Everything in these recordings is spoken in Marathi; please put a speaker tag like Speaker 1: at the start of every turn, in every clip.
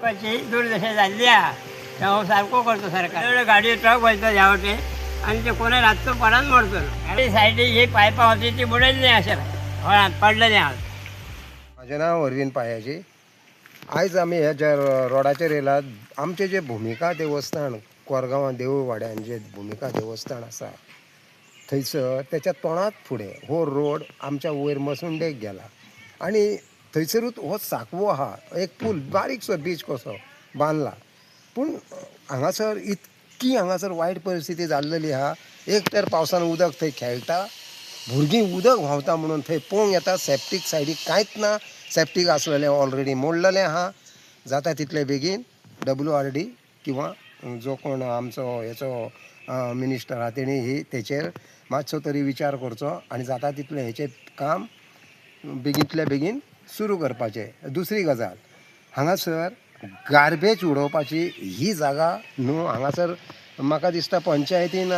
Speaker 1: पावसाची दुर्दशा जाल्ली आहा तेव्हा सारको करतो सरकार गाडी ट्रक वयता ह्या वाटे आणि ते कोणा रातचो पडान मोडतो गाडी सायडीक ही पायपां होती ती बुडयल्ली अशें व्हळांत पडलेलें आहा.
Speaker 2: माझें नांव अरविंद पायाजी. आयज आमी ह्या ज्या रोडाचेर येयलात आमचें जें भुमिका देवस्थान कोरगांवां देवूळ वाड्यान जें भुमिका देवस्थान आसा थंयसर तेच्या तोंडात फुडें हो रोड आमच्या वयर मसुंडेक गेला आनी थंयसरूच हो साकवो आहा एक पूल बारीकसो बीच कसो बांदला. पूण हांगासर इतकी हांगासर वायट परिस्थिती जाल्लेली आहा. एक तर पावसान उदक थंय खेळटा, भुरगीं उदक व्हांवता म्हणून थंय पळोवंक येता. सेप्टीक सायडीक कांयच ना, सेप्टीक आसलेलें ऑलरेडी मोडलेलें आहा. जाता तितले बेगीन WRD किंवा जो कोण आमचो हेचो मिनिस्टर आहा तेणी ही तेचेर मातसो तरी विचार करचो आनी जाता तितलें हेचें काम बेगींतल्या बेगीन सुरू करपाचें. दुसरी गजाल, हांगासर गार्बेज उडोवपाची ही जागा न्हू. हांगासर म्हाका दिसता पंचायतीन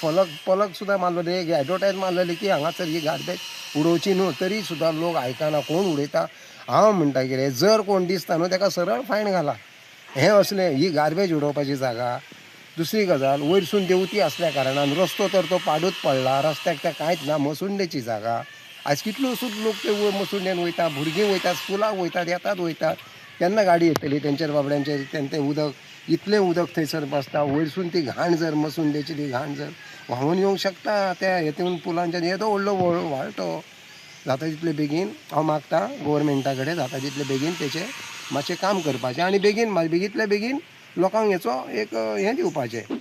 Speaker 2: फलक सुद्दां मारलेली, एक एडवर्टायज मारलेली की हांगासर ही गार्बेज उडोवची न्हू. तरी सुद्दां लोक आयकना, कोण उडयता. हांव म्हणटा कितें, जर कोण दिसता न्हू ताका सरळ फायन घाला. हें असलें ही गार्बेज उडोवपाची जागा. दुसरी गजाल, वयरसून देंवती असल्या कारणान रस्तो तर तो पाडूच पडला, रस्त्याक त्या कांयच ना, मसुंडेची जागा. आयज कितलो सुद्द लोक ते मसुंडेन वयता, भुरगीं वयतात, स्कुलाक वयतात, येतात वयतात. केन्ना गाडी येतली तेंचेर बाबड्यांचेर, तें उदक इतलें उदक थंयसर बसता. वयरसून ती घाण जर मसुंडेची ती घाण जर व्हांवून येवंक शकता त्या हेतून पुलांच्यान. येदो व्हडलो व्हाळटो. जाता तितले बेगीन हांव मागता गोवोरमेंटा कडेन जाता तितले बेगीन तेचें मातशें काम करपाचें आनी बेगीतल्या बेगीन लोकांक हेचो एक हें दिवपाचें.